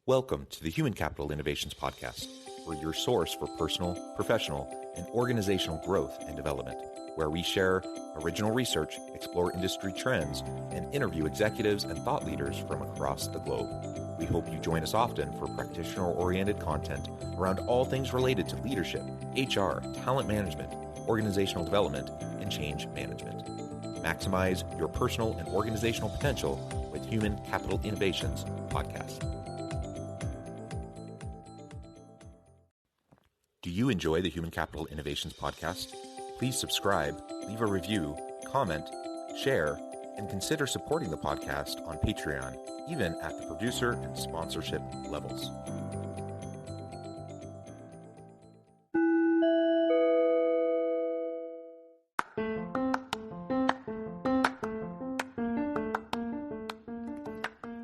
Welcome to the Human Capital Innovations Podcast. We're your source for personal, professional, and organizational growth and development, where we share original research, explore industry trends, and interview executives and thought leaders from across the globe. We hope you join us often for practitioner-oriented content around all things related to leadership, HR, talent management, organizational development, and change management. Maximize your personal and organizational potential with Human Capital Innovations Podcast. Do you enjoy the Human Capital Innovations Podcast? Please subscribe, leave a review, comment, share, and consider supporting the podcast on Patreon, even at the producer and sponsorship levels.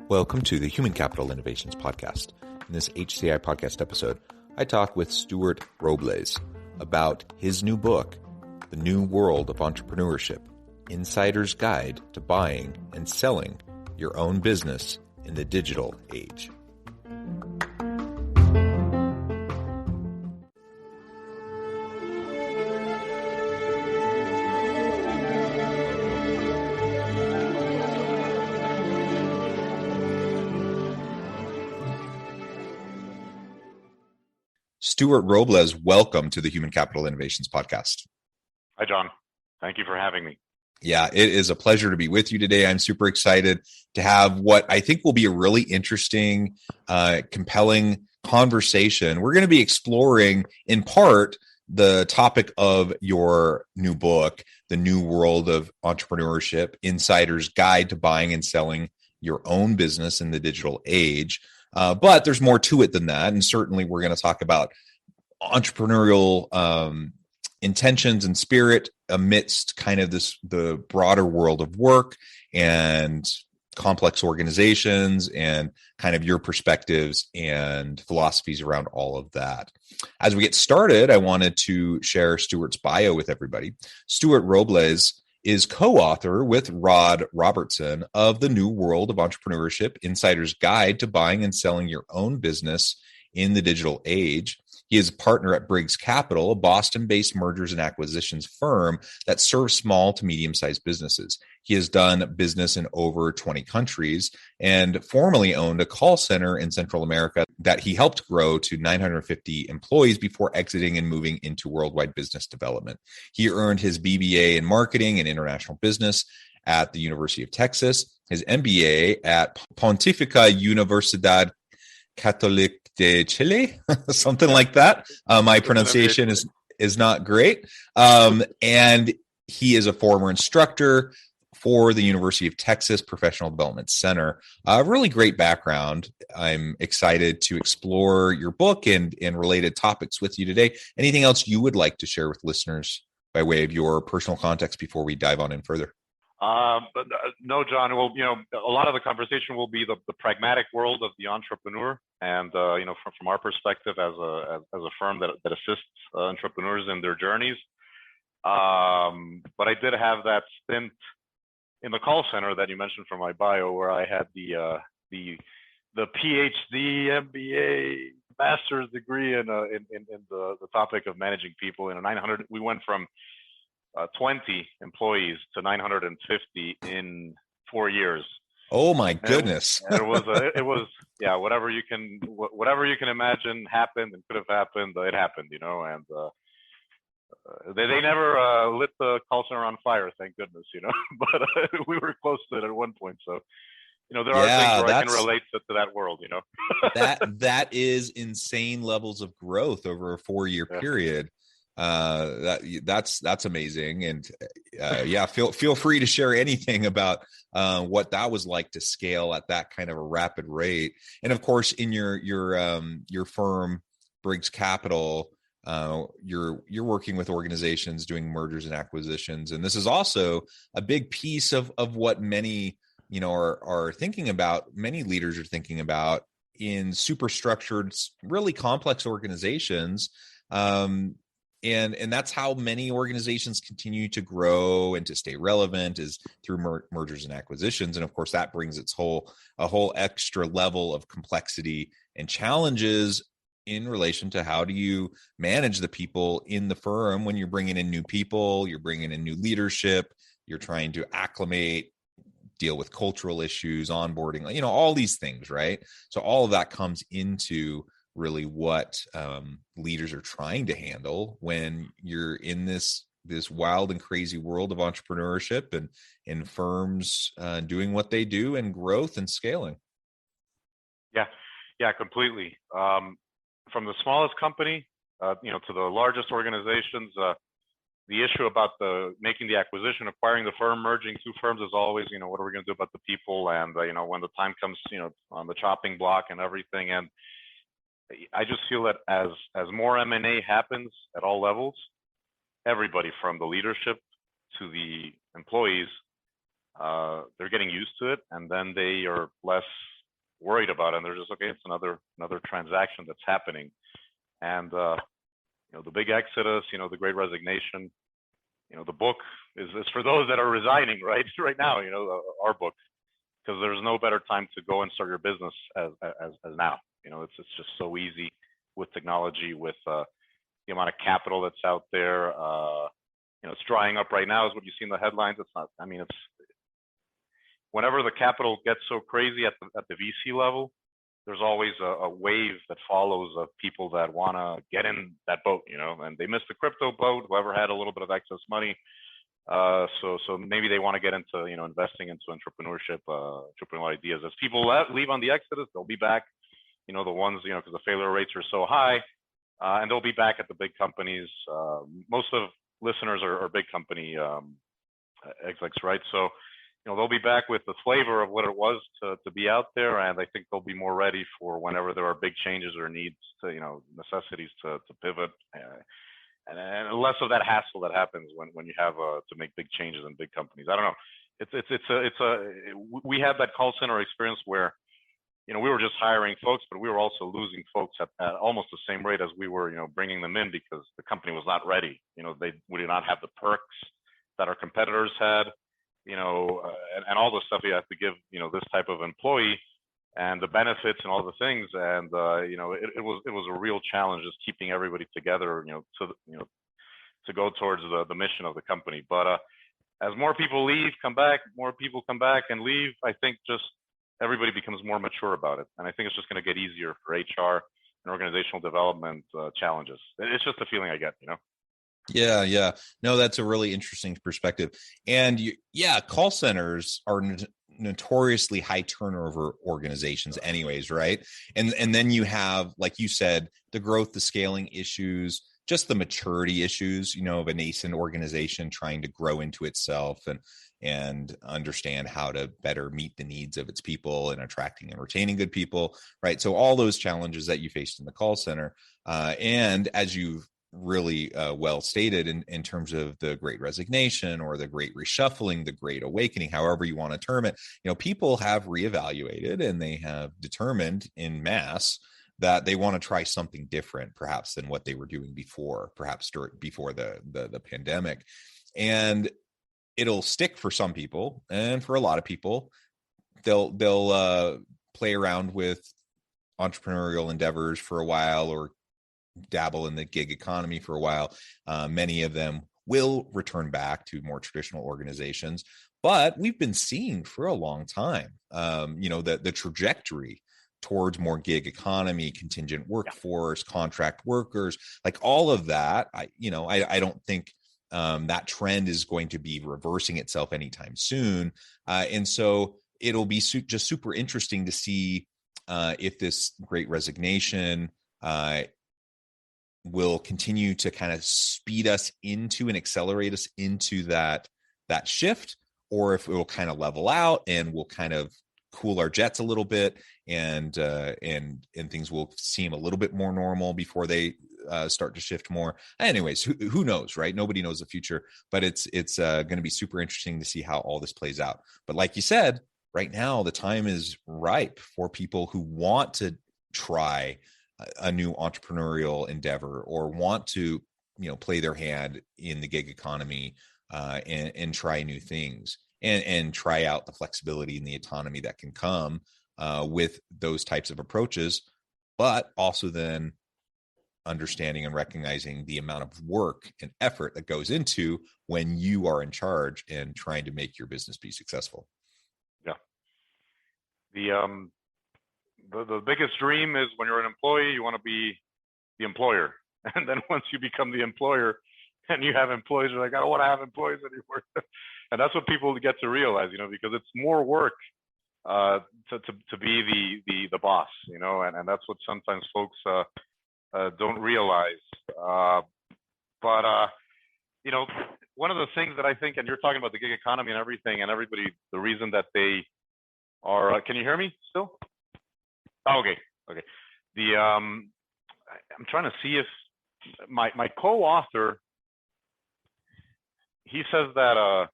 Welcome to the Human Capital Innovations Podcast. In this HCI podcast episode, I talk with Stuart Robles about his new book, The New World of Entrepreneurship, Insider's Guide to Buying and Selling Your Own Business in the Digital Age. Stuart Robles, welcome to the Human Capital Innovations Podcast. Hi, John. Thank you for having me. Yeah, it is a pleasure to be with you today. I'm super excited to have what I think will be a really interesting, compelling conversation. We're going to be exploring, in part, the topic of your new book, The New World of Entrepreneurship, Insider's Guide to Buying and Selling Your Own Business in the Digital Age. But there's more to it than that. And certainly we're going to talk about entrepreneurial intentions and spirit amidst kind of the broader world of work and complex organizations and kind of your perspectives and philosophies around all of that. As we get started, I wanted to share Stuart's bio with everybody. Stuart Robles is co-author with Rod Robertson of The New World of Entrepreneurship, Insider's Guide to Buying and Selling Your Own Business in the Digital Age. He is a partner at Briggs Capital, a Boston-based mergers and acquisitions firm that serves small to medium-sized businesses. He has done business in over 20 countries and formerly owned a call center in Central America that he helped grow to 950 employees before exiting and moving into worldwide business development. He earned his BBA in marketing and international business at the University of Texas, his MBA at Pontificia Universidad Católica de Chile, something like that. My pronunciation is not great. And he is a former instructor for the University of Texas Professional Development Center. A really great background. I'm excited to explore your book and related topics with you today. Anything else you would like to share with listeners by way of your personal context before we dive on in further? No, John. Well, a lot of the conversation will be the pragmatic world of the entrepreneur, and from our perspective as a firm that assists entrepreneurs in their journeys. But I did have that stint in the call center that you mentioned from my bio, where I had the PhD, MBA, master's degree in the topic of managing people. In 900, we went from 20 employees to 950 in 4 years. Oh my goodness! And it was whatever you can imagine happened and could have happened. It happened, and they never lit the call center on fire, thank goodness, But we were close to it at one point, so. There are things where I can relate to that world, that is insane levels of growth over a 4-year period. That's amazing. And feel free to share anything about what that was like to scale at that kind of a rapid rate. And of course, in your firm, Briggs Capital, you're working with organizations doing mergers and acquisitions. And this is also a big piece of what many are thinking about, many leaders are thinking about in super structured, really complex organizations. And that's how many organizations continue to grow and to stay relevant, is through mergers and acquisitions. And of course, that brings a whole extra level of complexity and challenges in relation to how do you manage the people in the firm when you're bringing in new people, you're bringing in new leadership, you're trying to acclimate, deal with cultural issues, onboarding, all these things, right? So all of that comes into really what leaders are trying to handle when you're in this wild and crazy world of entrepreneurship and in firms doing what they do, and growth and scaling. Yeah, completely. From the smallest company, to the largest organizations, the issue about making the acquisition, acquiring the firm, merging two firms is always, what are we going to do about the people? And, when the time comes, on the chopping block and everything. And I just feel that as more M&A happens at all levels, everybody from the leadership to the employees, they're getting used to it, and then they are less worried about it. And they're just, okay, it's another transaction that's happening. And the big exodus, the great resignation, the book is for those that are resigning right now, our book, because there's no better time to go and start your business as now. It's just so easy with technology, with the amount of capital that's out there. It's drying up right now is what you see in the headlines. It's not, it's whenever the capital gets so crazy at the VC level, there's always a wave that follows of people that want to get in that boat, and they missed the crypto boat, whoever had a little bit of excess money. So maybe they want to get into, investing into entrepreneurship, entrepreneurial ideas. As people leave on the exodus, they'll be back, the ones, because the failure rates are so high, and they'll be back at the big companies. Most of listeners are big company execs, right? So, they'll be back with the flavor of what it was to be out there, and I think they'll be more ready for whenever there are big changes or needs to, necessities to pivot, and less of that hassle that happens when you have to make big changes in big companies. I don't know. We had that call center experience where, we were just hiring folks, but we were also losing folks at almost the same rate as we were, bringing them in, because the company was not ready. We did not have the perks that our competitors had. And all the stuff you have to give, this type of employee, and the benefits and all the things. And, it was a real challenge just keeping everybody together, to go towards the mission of the company. But as more people more people come back and leave, I think just everybody becomes more mature about it. And I think it's just going to get easier for HR and organizational development challenges. It's just a feeling I get, Yeah. No, that's a really interesting perspective. And call centers are notoriously high turnover organizations anyways, right? And then you have, like you said, the growth, the scaling issues, just the maturity issues, of a nascent organization trying to grow into itself and understand how to better meet the needs of its people and attracting and retaining good people, right? So all those challenges that you faced in the call center, and as you've really well stated in terms of the great resignation or the great reshuffling, the great awakening, however you want to term it, people have reevaluated and they have determined in mass that they want to try something different, perhaps than what they were doing before, perhaps before the pandemic. And it'll stick for some people, and for a lot of people, they'll play around with entrepreneurial endeavors for a while, or dabble in the gig economy for a while. Many of them will return back to more traditional organizations, but we've been seeing for a long time, the trajectory towards more gig economy, contingent workforce, contract workers, like all of that. I don't think that trend is going to be reversing itself anytime soon. And so it'll be just super interesting to see if this great resignation will continue to kind of speed us into and accelerate us into that shift, or if it will kind of level out and we'll kind of cool our jets a little bit, and things will seem a little bit more normal before they start to shift more. Anyways, who knows, right? Nobody knows the future, but it's going to be super interesting to see how all this plays out. But like you said, right now the time is ripe for people who want to try a new entrepreneurial endeavor, or want to play their hand in the gig economy, and try new things, and try out the flexibility and the autonomy that can come with those types of approaches, but also then understanding and recognizing the amount of work and effort that goes into when you are in charge and trying to make your business be successful. Yeah. The biggest dream is when you're an employee, you want to be the employer. And then once you become the employer and you have employees, you're like, I don't want to have employees anymore. And that's what people get to realize, because it's more work to be the boss, and that's what sometimes folks don't realize. But one of the things that I think, and you're talking about the gig economy and everything, and everybody, the reason that they are, can you hear me still? Oh, okay. I'm trying to see if my co-author, he says that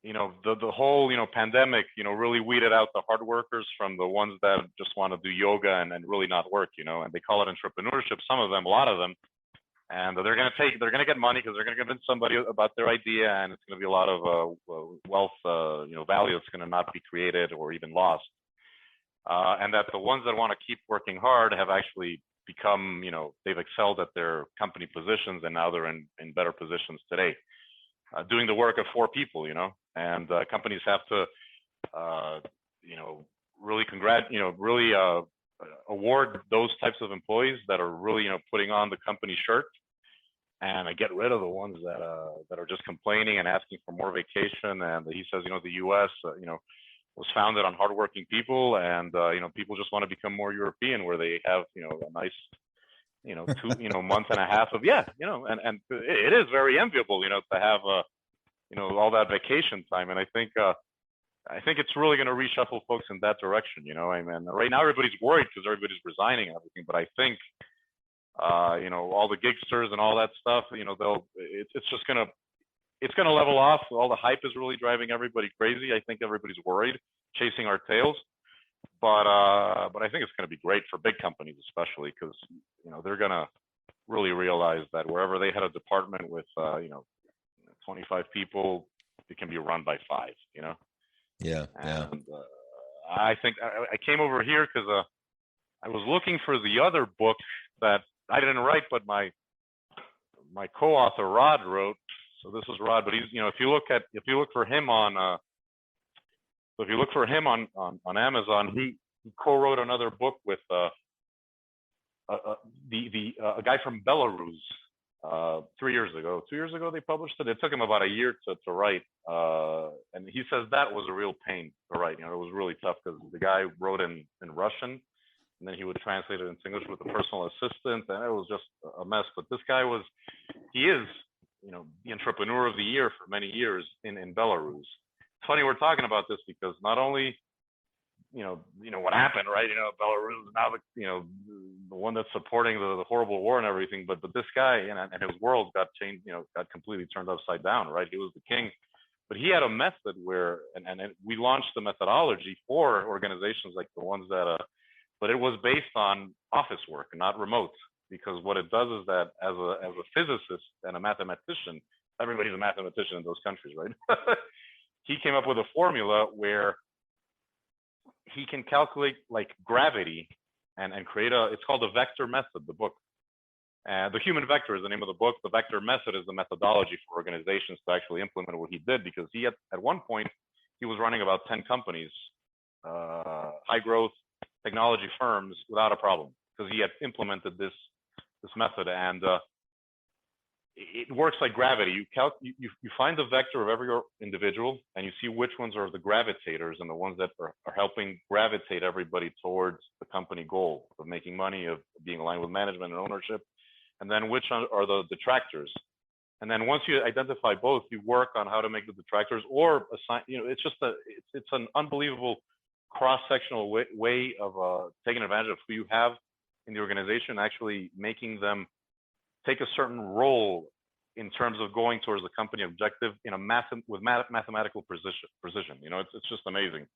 the whole pandemic really weeded out the hard workers from the ones that just want to do yoga and really not work, and they call it entrepreneurship, some of them, a lot of them, and they're going to get money because they're going to convince somebody about their idea, and it's going to be a lot of wealth, value that's going to not be created or even lost, and that the ones that want to keep working hard have actually become, they've excelled at their company positions, and now they're in better positions today, doing the work of 4 people, and companies have to, really really award those types of employees that are really, putting on the company shirt, and get rid of the ones that are just complaining and asking for more vacation. And he says, the U.S., was founded on hardworking people, and people just want to become more European, where they have, a nice, 2, month and a half of, and it is very enviable, to have all that vacation time. And I think it's really going to reshuffle folks in that direction. Right now everybody's worried because everybody's resigning and everything, but I think all the gigsters and all that stuff, it's going to level off. All the hype is really driving everybody crazy. I think everybody's worried, chasing our tails. But I think it's going to be great for big companies, especially because they're going to really realize that wherever they had a department with 25 people, it can be run by 5. Yeah. And I think I came over here because I was looking for the other book that I didn't write, but my co-author Rod wrote. So this is Rod, but he's if you look for him on Amazon, he co-wrote another book with a guy from Belarus 3 years ago. 2 years ago they published it. It took him about a year to write, and he says that was a real pain to write. It was really tough because the guy wrote in Russian, and then he would translate it into English with a personal assistant, and it was just a mess. But this guy he is the entrepreneur of the year for many years in Belarus. It's funny we're talking about this because not only what happened, right? Belarus now the one that's supporting the horrible war and everything, but this guy and his world got changed, got completely turned upside down, right? He was the king, but he had a method where and we launched the methodology for organizations like the ones that but it was based on office work, not remote. Because what it does is that as a physicist and a mathematician, everybody's a mathematician in those countries, right? He came up with a formula where he can calculate like gravity and create it's called the vector method, the book. The human vector is the name of the book. The vector method is the methodology for organizations to actually implement what he did, because he at one point, he was running about 10 companies, high growth technology firms without a problem, because he had implemented this method, and it works like gravity. You find the vector of every individual, and you see which ones are the gravitators and the ones that are helping gravitate everybody towards the company goal of making money, of being aligned with management and ownership, and then which are the detractors. And then once you identify both, you work on how to make the detractors or assign. It's an unbelievable cross-sectional way of taking advantage of who you have in the organization, actually making them take a certain role in terms of going towards the company objective in a mathematical precision. It's just amazing.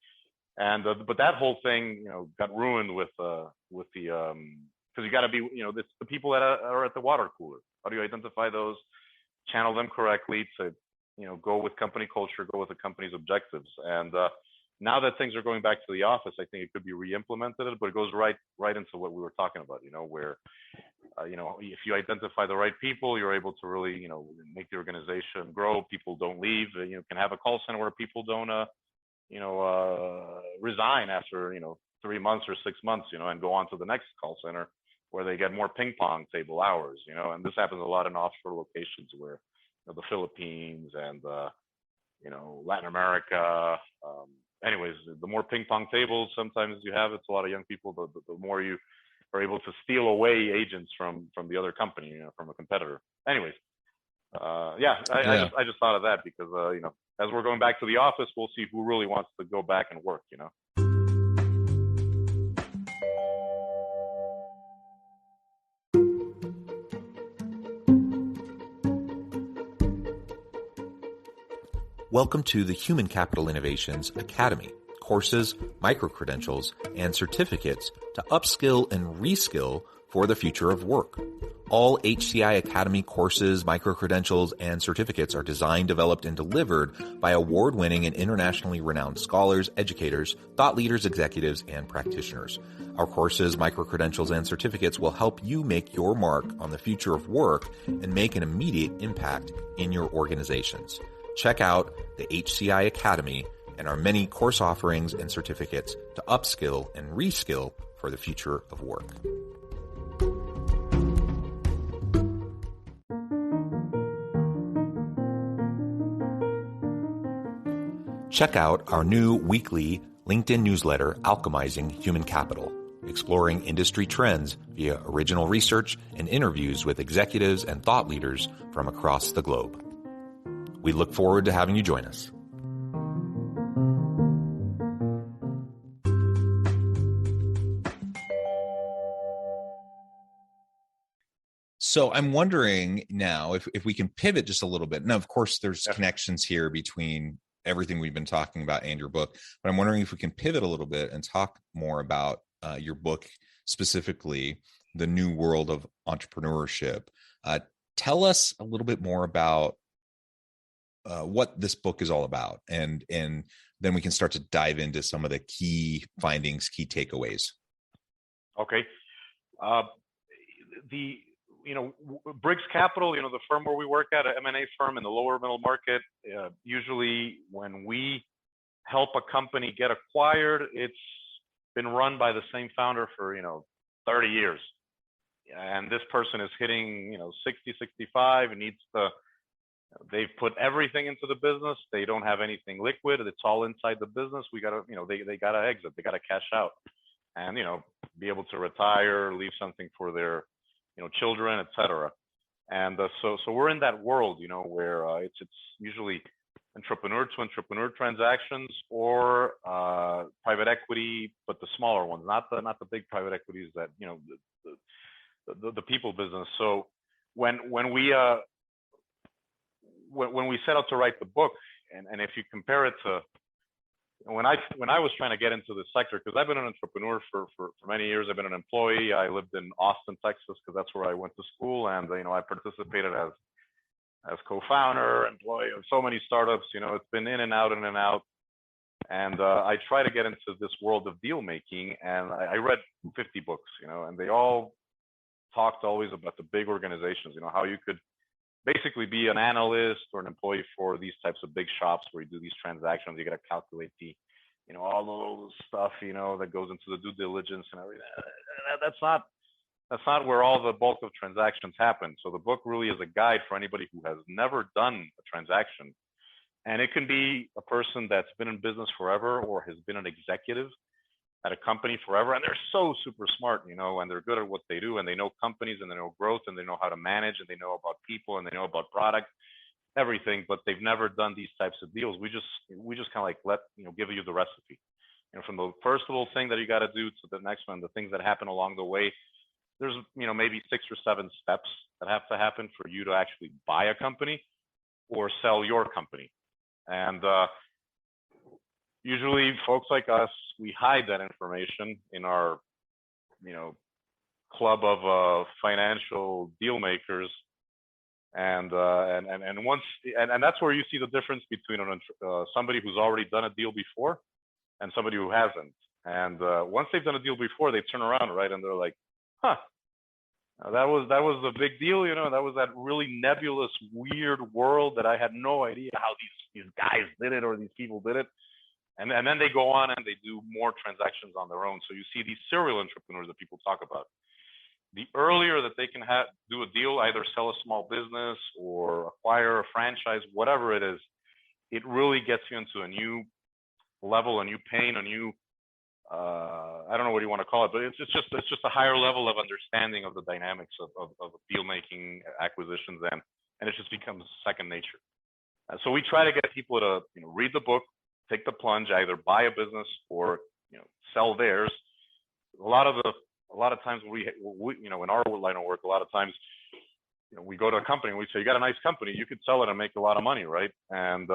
And but that whole thing, got ruined with the because got to be, it's the people that are at the water cooler. How do you identify those, channel them correctly to, go with company culture, go with the company's objectives. And now that things are going back to the office, I think it could be re-implemented, but it goes right into what we were talking about, where, if you identify the right people, you're able to really, make the organization grow. People don't leave. You can have a call center where people don't, resign after, 3 months or 6 months, and go on to the next call center where they get more ping pong table hours, and this happens a lot in offshore locations where, the Philippines and, Latin America. Anyways, the more ping pong tables sometimes you have, it's a lot of young people, the more you are able to steal away agents from the other company, from a competitor. Anyways, I just thought of that because, as we're going back to the office, we'll see who really wants to go back and work, Welcome to the Human Capital Innovations Academy. Courses, micro-credentials, and certificates to upskill and reskill for the future of work. All HCI Academy courses, micro-credentials, and certificates are designed, developed, and delivered by award-winning and internationally renowned scholars, educators, thought leaders, executives, and practitioners. Our courses, micro-credentials, and certificates will help you make your mark on the future of work and make an immediate impact in your organizations. Check out the HCI Academy and our many course offerings and certificates to upskill and reskill for the future of work. Check out our new weekly LinkedIn newsletter, Alchemizing Human Capital, exploring industry trends via original research and interviews with executives and thought leaders from across the globe. We look forward to having you join us. So I'm wondering now if we can pivot just a little bit. Now, of course, there's connections here between everything we've been talking about and your book, but I'm wondering if we can pivot a little bit and talk more about your book, specifically The New World of Entrepreneurship. Tell us a little bit more about what this book is all about, and then we can start to dive into some of the key findings, key takeaways. Okay. Briggs Capital, the firm where we work at, an M&A firm in the lower middle market, usually when we help a company get acquired, it's been run by the same founder for, 30 years. And this person is hitting, 60, 65, and needs to, they've put everything into the business. They don't have anything liquid. It's all inside the business. We got to, they got to exit. They got to cash out and, be able to retire, leave something for their, children, etc. And so we're in that world, where it's usually entrepreneur to entrepreneur transactions or private equity, but the smaller ones, not the big private equities that, the people business. So when we set out to write the book, and if you compare it to when I was trying to get into this sector, because I've been an entrepreneur for many years. I've been an employee. I lived in Austin, Texas, because that's where I went to school, and I participated as co-founder, employee of so many startups. It's been in and out, and I try to get into this world of deal making, and I read 50 books, and they all talked always about the big organizations, how you could basically be an analyst or an employee for these types of big shops where you do these transactions. You got to calculate the, all those stuff, that goes into the due diligence and everything. That's not where all the bulk of transactions happen. So the book really is a guide for anybody who has never done a transaction. And it can be a person that's been in business forever or has been an executive at a company forever, and they're so super smart, and they're good at what they do, and they know companies, and they know growth, and they know how to manage, and they know about people, and they know about product, everything, but they've never done these types of deals. We just kind of like give you the recipe, from the first little thing that you got to do to the next one, the things that happen along the way. There's maybe 6 or 7 steps that have to happen for you to actually buy a company or sell your company, and usually folks like us, we hide that information in our, club of financial deal makers, and that's where you see the difference between somebody who's already done a deal before and somebody who hasn't. And once they've done a deal before, they turn around, right, and they're like, huh. That was a big deal, that was that really nebulous, weird world that I had no idea how these guys did it or these people did it. And then they go on and they do more transactions on their own. So you see these serial entrepreneurs that people talk about. The earlier that they can do a deal, either sell a small business or acquire a franchise, whatever it is, it really gets you into a new level, a new pain, a new I don't know what you want to call it, but it's just a higher level of understanding of the dynamics of deal making, acquisitions, and it just becomes second nature. And so we try to get people to read the book, take the plunge, either buy a business or sell theirs. A lot of times we in our line of work, a lot of times we go to a company and we say, you got a nice company, you could sell it and make a lot of money, right? And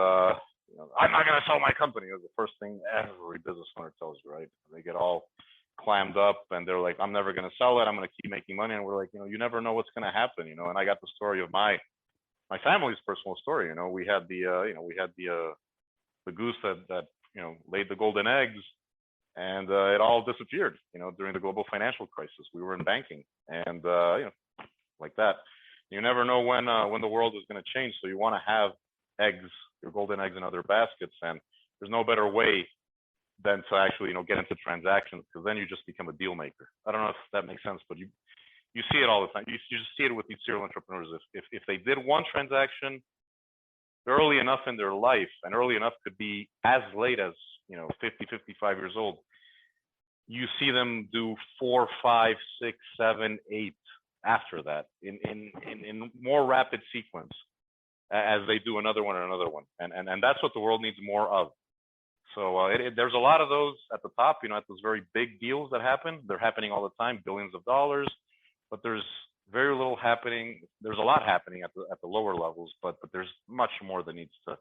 I'm not going to sell my company is the first thing every business owner tells you, right? They get all clammed up and they're like, I'm never going to sell it. I'm going to keep making money. And we're like, you never know what's going to happen, and I got the story of my family's personal story. We had the goose that laid the golden eggs, and it all disappeared, during the global financial crisis. We were in banking, and like that. You never know when the world is going to change. So you want to have eggs, your golden eggs in other baskets, and there's no better way than to actually get into transactions, because then you just become a deal maker. I don't know if that makes sense, but you see it all the time. You just see it with these serial entrepreneurs. If they did one transaction early enough in their life, and early enough could be as late as 50, 55 years old, you see them do 4, 5, 6, 7, 8 after that in more rapid sequence, as they do another one and another one, and that's what the world needs more of. So there's a lot of those at the top, at those very big deals that happen. They're happening all the time, billions of dollars, but there's very little happening. There's a lot happening at the lower levels, but there's much more that needs to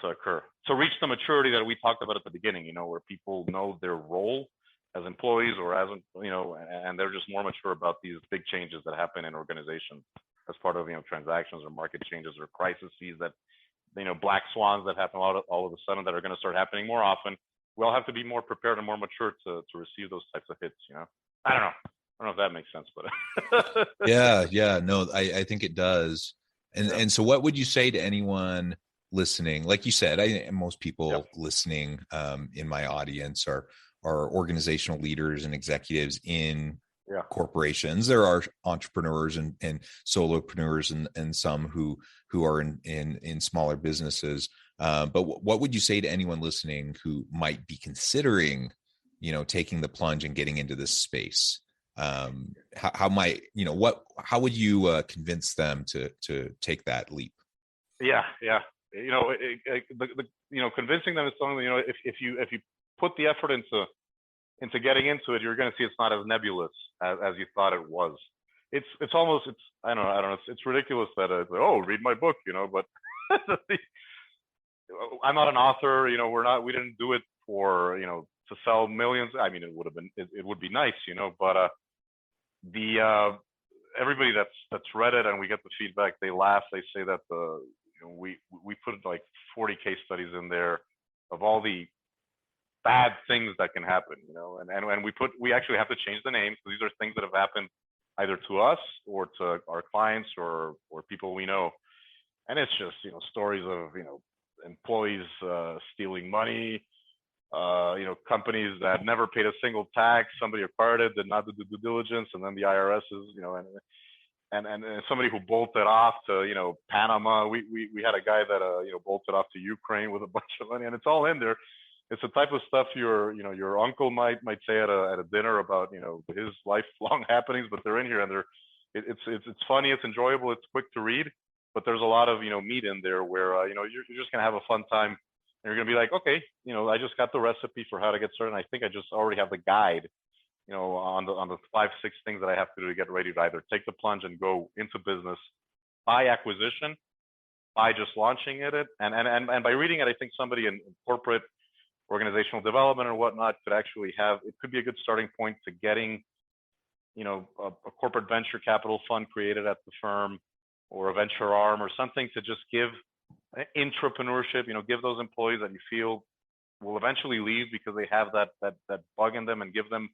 occur to reach the maturity that we talked about at the beginning. Where people know their role as employees or as and they're just more mature about these big changes that happen in organizations as part of transactions or market changes or crises that black swans that happen all of a sudden that are going to start happening more often. We all have to be more prepared and more mature to receive those types of hits. I don't know if that makes sense, but yeah, no, I think it does. And so what would you say to anyone listening? Like you said, most people listening in my audience are organizational leaders and executives in corporations. There are entrepreneurs and solopreneurs and some who are in smaller businesses. But what would you say to anyone listening who might be considering, taking the plunge and getting into this space? How would you convince them to take that leap? Yeah. Convincing them is something, if you put the effort into getting into it, you're going to see it's not as nebulous as you thought it was. It's I don't know. It's ridiculous that read my book, but I'm not an author. We didn't do it for to sell millions. I mean, it would be nice, but everybody that's read it and we get the feedback, they laugh. They say that we put like 40 case studies in there of all the bad things that can happen, and we actually have to change the name, because these are things that have happened either to us or to our clients or people we know. And it's just stories of employees stealing money, companies that never paid a single tax, somebody acquired it, did not do due diligence, and then the IRS is and somebody who bolted off to Panama. We had a guy that bolted off to Ukraine with a bunch of money, and it's all in there. It's the type of stuff your uncle might say at a dinner about his lifelong happenings, but they're in here, and it's funny, it's enjoyable, it's quick to read, but there's a lot of meat in there where you're just gonna have a fun time, and you're gonna be like, okay, I just got the recipe for how to get started. And I think I just already have the guide, on the 5-6 things that I have to do to get ready to either take the plunge and go into business by acquisition, by just launching it, and by reading it. I think somebody in corporate organizational development or whatnot could actually it could be a good starting point to getting a corporate venture capital fund created at the firm, or a venture arm or something to just give entrepreneurship, give those employees that you feel will eventually leave because they have that bug in them, and give them,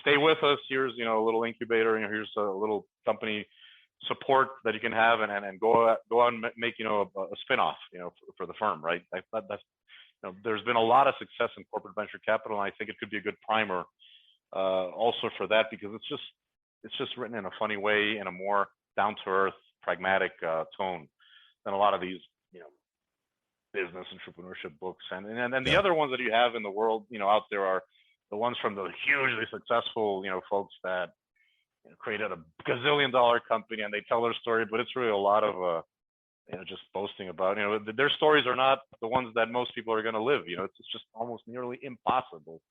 stay with us. Here's, a little incubator, here's a little company support that you can have, and go out and make, a spinoff, for the firm, right? That's, there's been a lot of success in corporate venture capital, and I think it could be a good primer, also for that, because it's just written in a funny way, in a more down-to-earth, pragmatic tone than a lot of these, business entrepreneurship books. And the other ones that you have in the world, out there, are the ones from the hugely successful, folks that created a gazillion-dollar company, and they tell their story, but it's really a lot of, just boasting about, their stories are not the ones that most people are going to live. It's just almost nearly impossible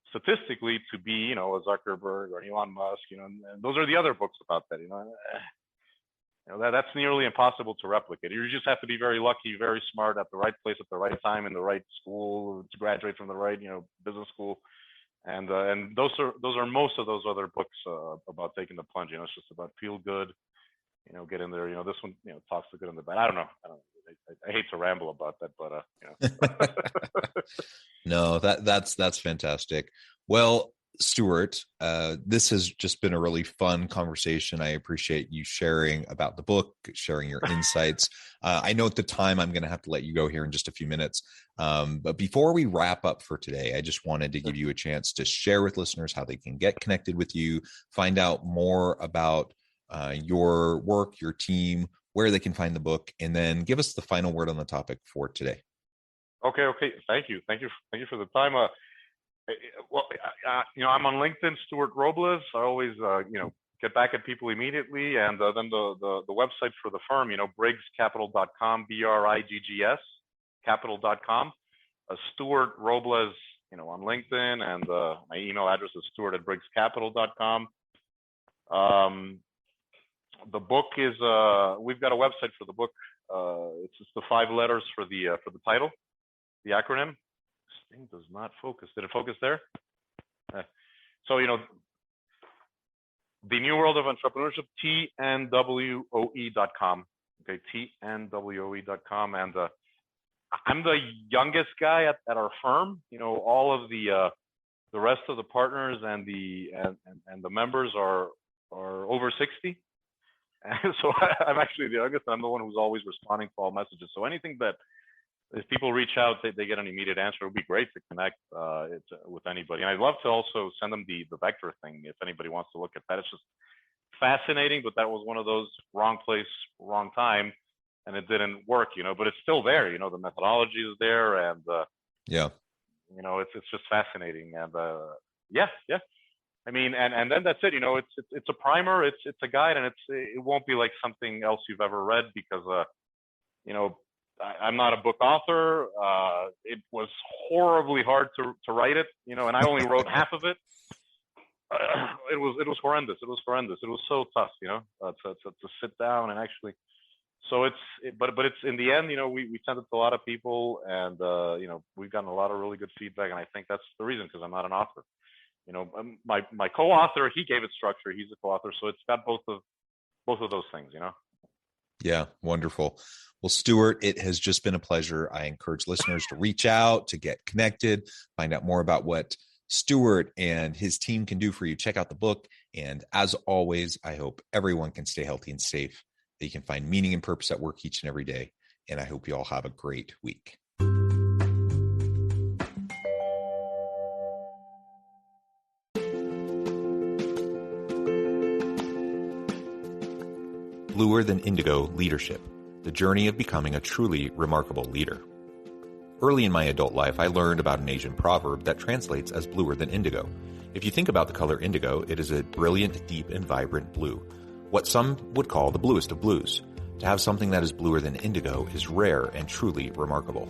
statistically to be, a Zuckerberg or Elon Musk, and those are the other books about that, that's nearly impossible to replicate. You just have to be very lucky, very smart, at the right place at the right time, in the right school, to graduate from the right, business school. And those are most of those other books about taking the plunge. It's just about feel good, get in there. This one, talks the good and the bad. I don't know. I hate to ramble about that, but No, that's fantastic. Well, Stuart, this has just been a really fun conversation. I appreciate you sharing about the book, sharing your insights. I know at the time I'm going to have to let you go here in just a few minutes. But before we wrap up for today, I just wanted to give you a chance to share with listeners how they can get connected with you, find out more about your work, your team, where they can find the book, and then give us the final word on the topic for today. Okay. Thank you for the time. I'm on LinkedIn, Stuart Robles. I always, get back at people immediately. And then the website for the firm, briggscapital.com, BRIGGS, capital.com. Stuart Robles, on LinkedIn, and my email address is stuart@briggscapital.com. The book is, we've got a website for the book. It's just the 5 letters for the title, the acronym. This thing does not focus. Did it focus there? So, the New World of Entrepreneurship, tnwoe.com. Okay, tnwoe.com. And I'm the youngest guy at our firm. All of the rest of the partners and the members are over 60. And so I'm actually the youngest. I'm the one who's always responding to all messages. So anything that, if people reach out, they get an immediate answer. It would be great to connect with anybody. And I'd love to also send them the vector thing if anybody wants to look at that. It's just fascinating, but that was one of those wrong place, wrong time, and it didn't work, but it's still there. The methodology is there, and it's just fascinating. And yeah. I mean, and then that's it. It's a primer, it's a guide, and it won't be like something else you've ever read, because I'm not a book author. It was horribly hard to write it, and I only wrote half of it. It was horrendous. It was so tough, to sit down and actually. So but it's in the end, we sent it to a lot of people, and we've gotten a lot of really good feedback, and I think that's the reason, because I'm not an author. My co-author, he gave it structure. He's a co-author, so it's got both of those things, Yeah, wonderful. Well, Stuart, it has just been a pleasure. I encourage listeners to reach out, to get connected, find out more about what Stuart and his team can do for you. Check out the book. And as always, I hope everyone can stay healthy and safe, that you can find meaning and purpose at work each and every day. And I hope you all have a great week. Bluer Than Indigo Leadership, the journey of becoming a truly remarkable leader. Early in my adult life, I learned about an Asian proverb that translates as bluer than indigo. If you think about the color indigo, it is a brilliant, deep, and vibrant blue, what some would call the bluest of blues. To have something that is bluer than indigo is rare and truly remarkable.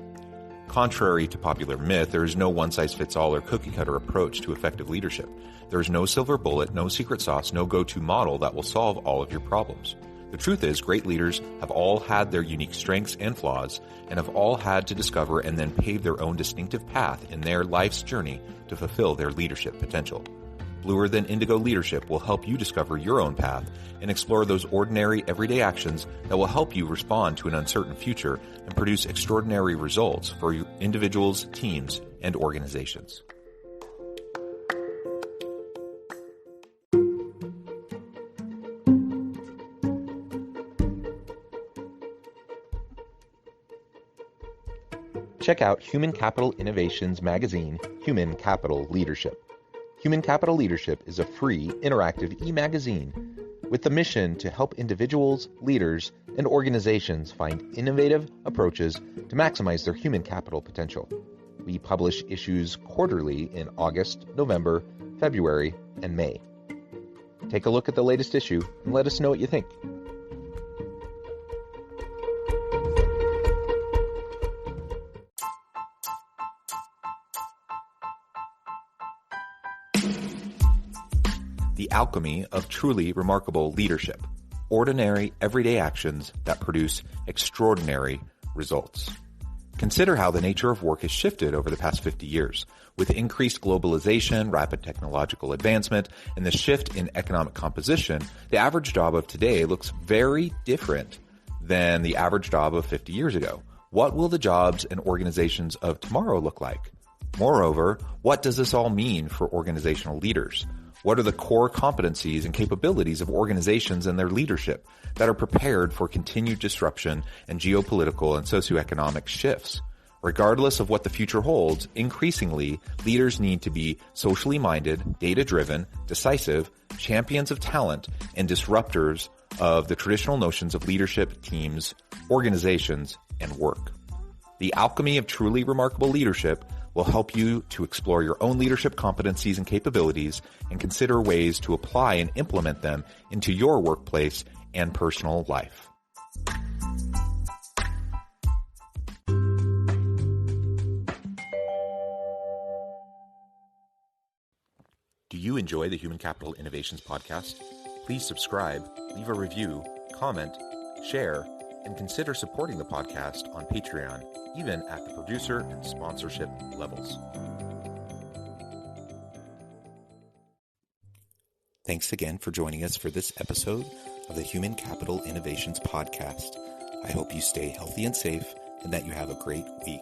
Contrary to popular myth, there is no one-size-fits-all or cookie-cutter approach to effective leadership. There is no silver bullet, no secret sauce, no go-to model that will solve all of your problems. The truth is, great leaders have all had their unique strengths and flaws, and have all had to discover and then pave their own distinctive path in their life's journey to fulfill their leadership potential. Bluer Than Indigo Leadership will help you discover your own path and explore those ordinary, everyday actions that will help you respond to an uncertain future and produce extraordinary results for individuals, teams, and organizations. Check out Human Capital Innovations magazine, Human Capital Leadership. Human Capital Leadership is a free, interactive e-magazine with the mission to help individuals, leaders, and organizations find innovative approaches to maximize their human capital potential. We publish issues quarterly in August, November, February, and May. Take a look at the latest issue and let us know what you think. The alchemy of truly remarkable leadership. Ordinary, everyday actions that produce extraordinary results. Consider how the nature of work has shifted over the past 50 years. With increased globalization, rapid technological advancement, and the shift in economic composition, the average job of today looks very different than the average job of 50 years ago. What will the jobs and organizations of tomorrow look like? Moreover, what does this all mean for organizational leaders? What are the core competencies and capabilities of organizations and their leadership that are prepared for continued disruption and geopolitical and socioeconomic shifts? Regardless of what the future holds, increasingly, leaders need to be socially minded, data-driven, decisive, champions of talent, and disruptors of the traditional notions of leadership, teams, organizations, and work. The alchemy of truly remarkable leadership will help you to explore your own leadership competencies and capabilities and consider ways to apply and implement them into your workplace and personal life. Do you enjoy the Human Capital Innovations podcast? Please subscribe, leave a review, comment, share, and consider supporting the podcast on Patreon, even at the producer and sponsorship levels. Thanks again for joining us for this episode of the Human Capital Innovations podcast. I hope you stay healthy and safe and that you have a great week.